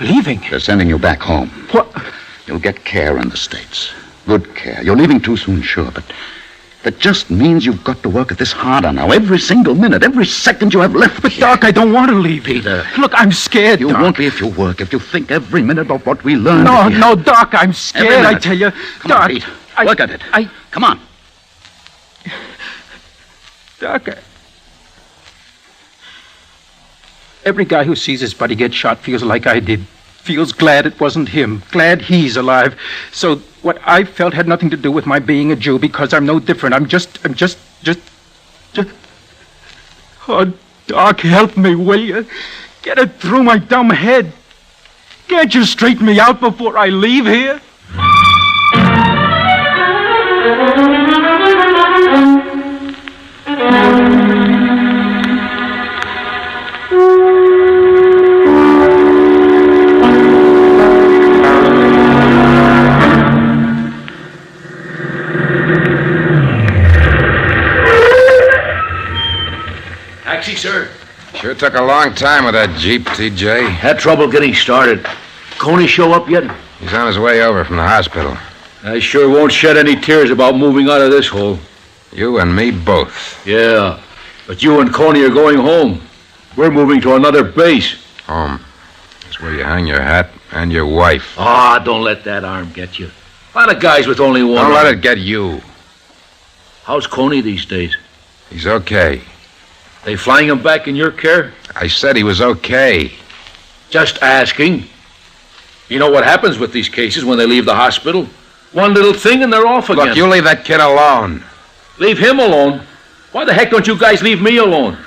Leaving? They're sending you back home. What? You'll get care in the States. Good care. You're leaving too soon, sure, but that just means you've got to work at this harder now. Every single minute, every second you have left. But, Doc, I don't want to leave. Peter. Look, I'm scared, You Doc. won't be if you work, if you think every minute of what we learned. No, Doc, I'm scared, I tell you. Come Doc, on, Pete. Work at it. Come on. Doc, every guy who sees his buddy get shot feels like I did. Feels glad it wasn't him. Glad he's alive. So what I felt had nothing to do with my being a Jew because I'm no different. I'm just... Oh, Doc, help me, will you? Get it through my dumb head. Can't you straighten me out before I leave here? Taxi, sir. Sure took a long time with that Jeep, T.J. Had trouble getting started. Coney show up yet? He's on his way over from the hospital. I sure won't shed any tears about moving out of this hole. You and me both. Yeah, but you and Coney are going home. We're moving to another base. Home. That's where you hang your hat and your wife. Ah, don't let that arm get you. A lot of guys with only one Don't arm. let it get you. How's Coney these days? He's okay. They flying him back in your care? I said he was okay. Just asking. You know what happens with these cases when they leave the hospital? One little thing and they're off again. Look, you leave that kid alone. Leave him alone? Why the heck don't you guys leave me alone?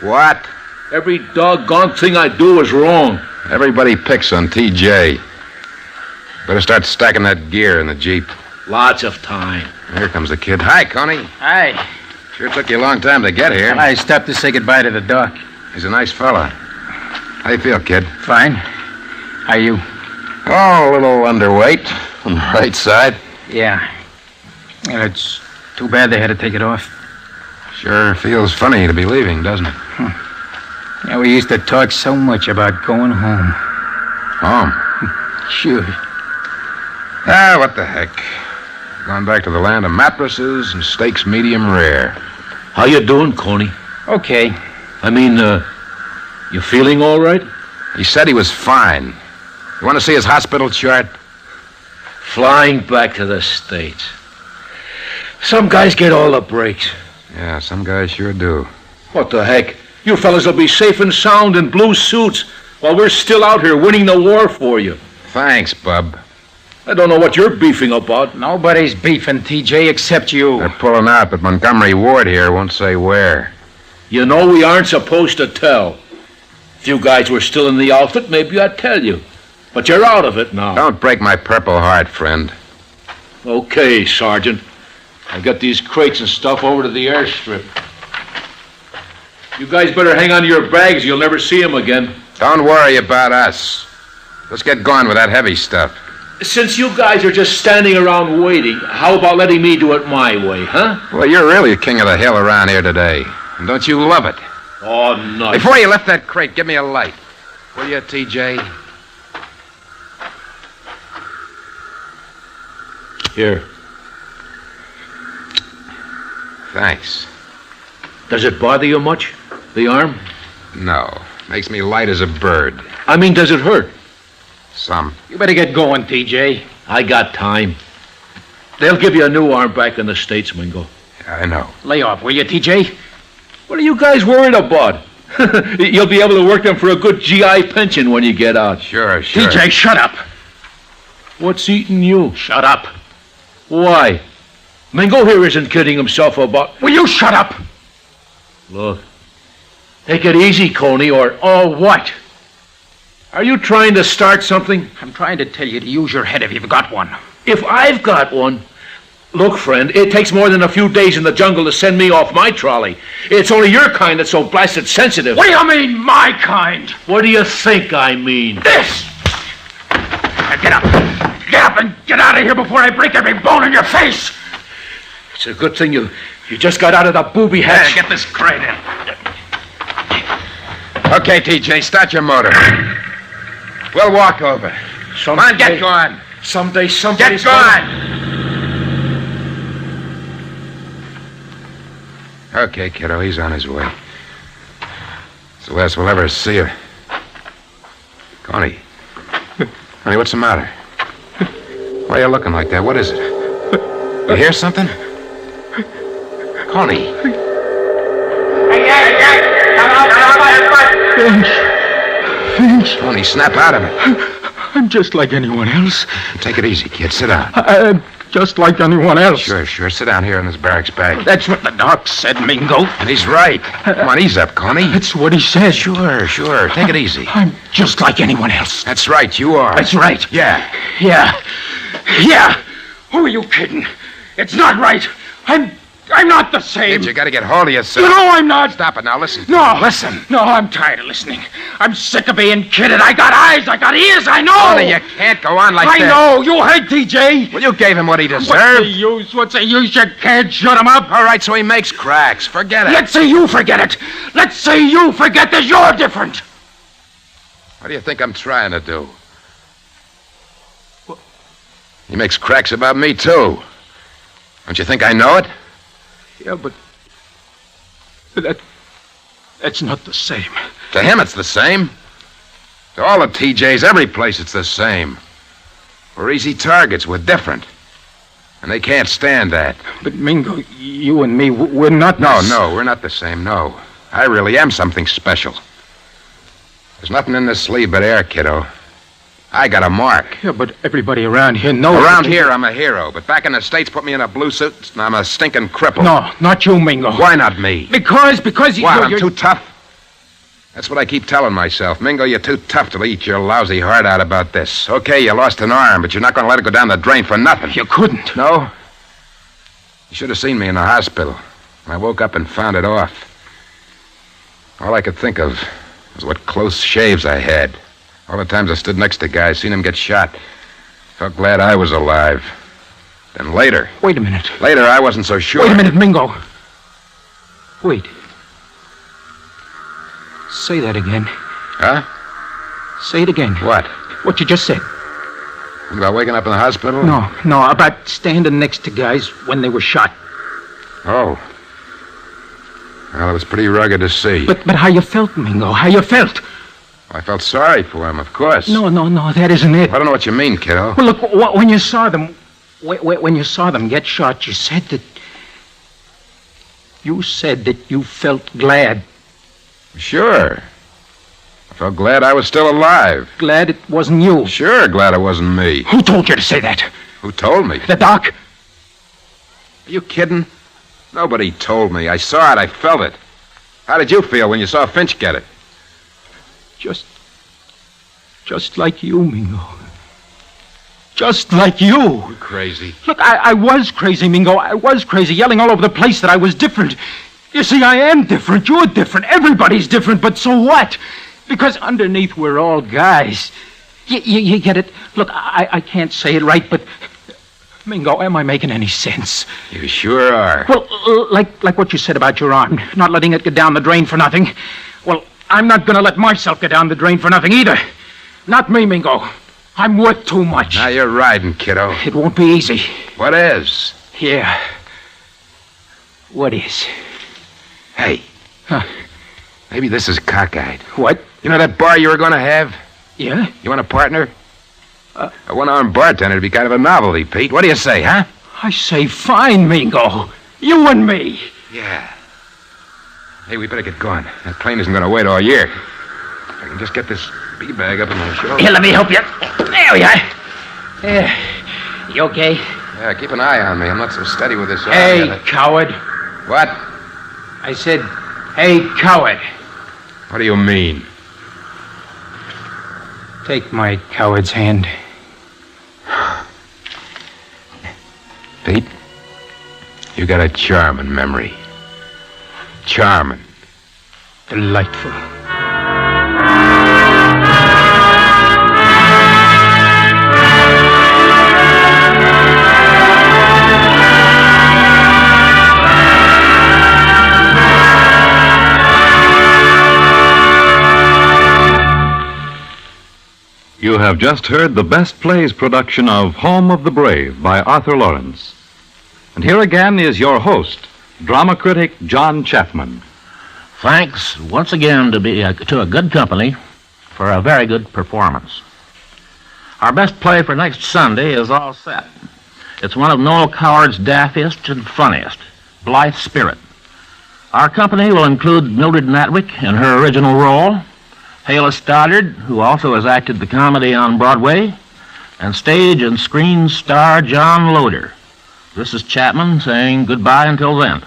What? Every doggone thing I do is wrong. Everybody picks on T.J. Better start stacking that gear in the Jeep. Lots of time. Here comes the kid. Hi, Coney. Hi. Sure took you a long time to get here. I stopped to say goodbye to the Doc. He's a nice fella. How you feel, kid? Fine. How you? Oh, a little underweight on the right side. Yeah. Well, it's too bad they had to take it off. Sure feels funny to be leaving, doesn't it? Yeah, we used to talk so much about going home. Home? Sure. Ah, what the heck. Gone back to the land of mattresses and steaks medium rare. How you doing, Coney? Okay. I mean, you feeling all right? He said he was fine. You want to see his hospital chart? Flying back to the States. Some guys get all the breaks. Yeah, some guys sure do. What the heck? You fellas will be safe and sound in blue suits while we're still out here winning the war for you. Thanks, Bub. I don't know what you're beefing about. Nobody's beefing, T.J., except you. They're pulling out, but Montgomery Ward here won't say where. You know we aren't supposed to tell. If you guys were still in the outfit, maybe I'd tell you. But you're out of it now. Don't break my purple heart, friend. Okay, Sergeant. I'll get these crates and stuff over to the airstrip. You guys better hang on to your bags. You'll never see them again. Don't worry about us. Let's get going with that heavy stuff. Since you guys are just standing around waiting, how about letting me do it my way, huh? Well, you're really king of the hill around here today. And don't you love it? Oh, nice. Before you lift that crate, give me a light. Will you, T.J.? Here. Thanks. Does it bother you much, the arm? No. Makes me light as a bird. I mean, does it hurt? Some. You better get going, T.J. I got time. They'll give you a new arm back in the States, Mingo. I know. Lay off, will you, T.J.? What are you guys worried about? You'll be able to work them for a good GI pension when you get out. Sure. T.J., shut up. What's eating you? Shut up. Why? Mingo here isn't kidding himself about... Will you shut up? Look, take it easy, Coney, or... Oh, what? Are you trying to start something? I'm trying to tell you to use your head if you've got one. If I've got one... Look, friend, it takes more than a few days in the jungle to send me off my trolley. It's only your kind that's so blasted sensitive. What do you mean, my kind? What do you think I mean? This! Now get up. Get up and get out of here before I break every bone in your face. It's a good thing you just got out of the booby hatch. Get this crate in. Okay, T.J., start your motor. We'll walk over. Come on, get going. Someday somebody's Get going! Okay, kiddo, he's on his way. It's the last we'll ever see her. Connie. Honey, what's the matter? Why are you looking like that? What is it? You hear something? Connie. Finch. Connie, snap out of it. I'm just like anyone else. Take it easy, kid. Sit down. I'm just like anyone else. Sure. Sit down here in this barracks bag. That's what the doc said, Mingo. And he's right. Come on, ease up, Connie. That's what he said. Sure. Take it easy. I'm just like anyone else. That's right, you are. That's right. Yeah. Who are you kidding? It's not right. I'm not the same. Kid, you gotta get hold of yourself. No, I'm not. Stop it now. Listen. No. Listen. No, I'm tired of listening. I'm sick of being kidded. I got eyes. I got ears. I know. Connie, you can't go on like that. I know. You heard T.J. Well, you gave him what he deserved. What's the use? You can't shut him up. All right, so he makes cracks. Forget it. Let's say you forget it. Let's say you forget that you're different. What do you think I'm trying to do? He makes cracks about me, too. Don't you think I know it? Yeah, but that's not the same. To him, it's the same. To all the TJs, every place, it's the same. We're easy targets. We're different. And they can't stand that. But, Mingo, you and me, we're not... No, we're not the same, no. I really am something special. There's nothing in this sleeve but air, kiddo. I got a mark. Yeah, but everybody around here knows... Around here, I'm a hero. But back in the States, put me in a blue suit, and I'm a stinking cripple. No, not you, Mingo. Why not me? Because What, I'm too tough? That's what I keep telling myself. Mingo, you're too tough to eat your lousy heart out about this. Okay, you lost an arm, but you're not going to let it go down the drain for nothing. You couldn't. No? You should have seen me in the hospital. I woke up and found it off. All I could think of was what close shaves I had. All the times I stood next to guys, seen them get shot. Felt glad I was alive. Then later... Wait a minute. Later, I wasn't so sure. Wait a minute, Mingo. Wait. Say that again. Huh? Say it again. What? What you just said. About waking up in the hospital? No, about standing next to guys when they were shot. Oh. Well, it was pretty rugged to see. But how you felt, Mingo? How you felt? I felt sorry for him, of course. No, that isn't it. I don't know what you mean, kiddo. Well, look, when you saw them... When you saw them get shot, you said that... You said that you felt glad. Sure. I felt glad I was still alive. Glad it wasn't you. Sure, glad it wasn't me. Who told you to say that? Who told me? The doc. Are you kidding? Nobody told me. I saw it. I felt it. How did you feel when you saw Finch get it? Just like you, Mingo. Just like you. You crazy. Look, I was crazy, Mingo. I was crazy, yelling all over the place that I was different. You see, I am different. You're different. Everybody's different. But so what? Because underneath, we're all guys. You get it? Look, I can't say it right, but... Mingo, am I making any sense? You sure are. Well, like what you said about your arm, not letting it get down the drain for nothing. Well, I'm not going to let myself get down the drain for nothing either. Not me, Mingo. I'm worth too much. Now you're riding, kiddo. It won't be easy. What is? Yeah. What is? Hey. Huh? Maybe this is cockeyed. What? You know that bar you were going to have? Yeah? You want a partner? A one-armed bartender would be kind of a novelty, Pete. What do you say, huh? I say fine, Mingo. You and me. Yeah. Hey, we better get going. That plane isn't going to wait all year. If I can just get this bee bag up in my shoulder. Here, let me help you. There we are. You okay? Yeah, keep an eye on me. I'm not so steady with this arm Hey, yet. coward. What? I said, hey, coward. What do you mean? Take my coward's hand. Pete, you got a charming memory. Charming. Delightful. You have just heard the Best Plays production of Home of the Brave by Arthur Lawrence. And here again is your host, drama critic John Chapman. Thanks once again to a good company for a very good performance. Our best play for next Sunday is all set. It's one of Noel Coward's daffiest and funniest, Blithe Spirit. Our company will include Mildred Natwick in her original role, Hala Stoddard, who also has acted the comedy on Broadway, and stage and screen star John Loder. This is Chapman saying goodbye until then.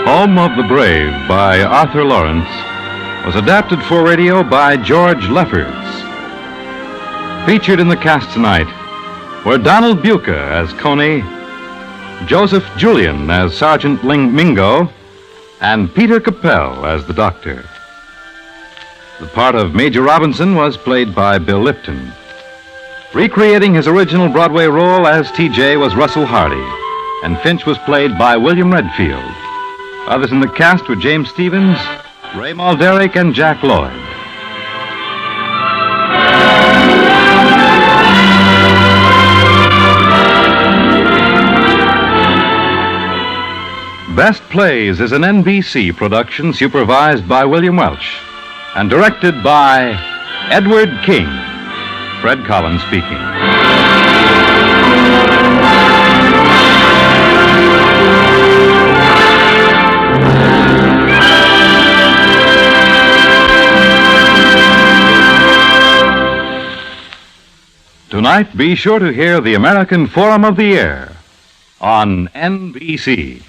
Home of the Brave by Arthur Lawrence was adapted for radio by George Lefferts. Featured in the cast tonight were Donald Buca as Coney, Joseph Julian as Sergeant Mingo, and Peter Capell as the Doctor. The part of Major Robinson was played by Bill Lipton. Recreating his original Broadway role as T.J. was Russell Hardy, and Finch was played by William Redfield. Others in the cast were James Stevens, Ray Malderick, and Jack Lloyd. Best Plays is an NBC production supervised by William Welch and directed by Edward King. Fred Collins speaking. Tonight, be sure to hear the American Forum of the Year, on NBC.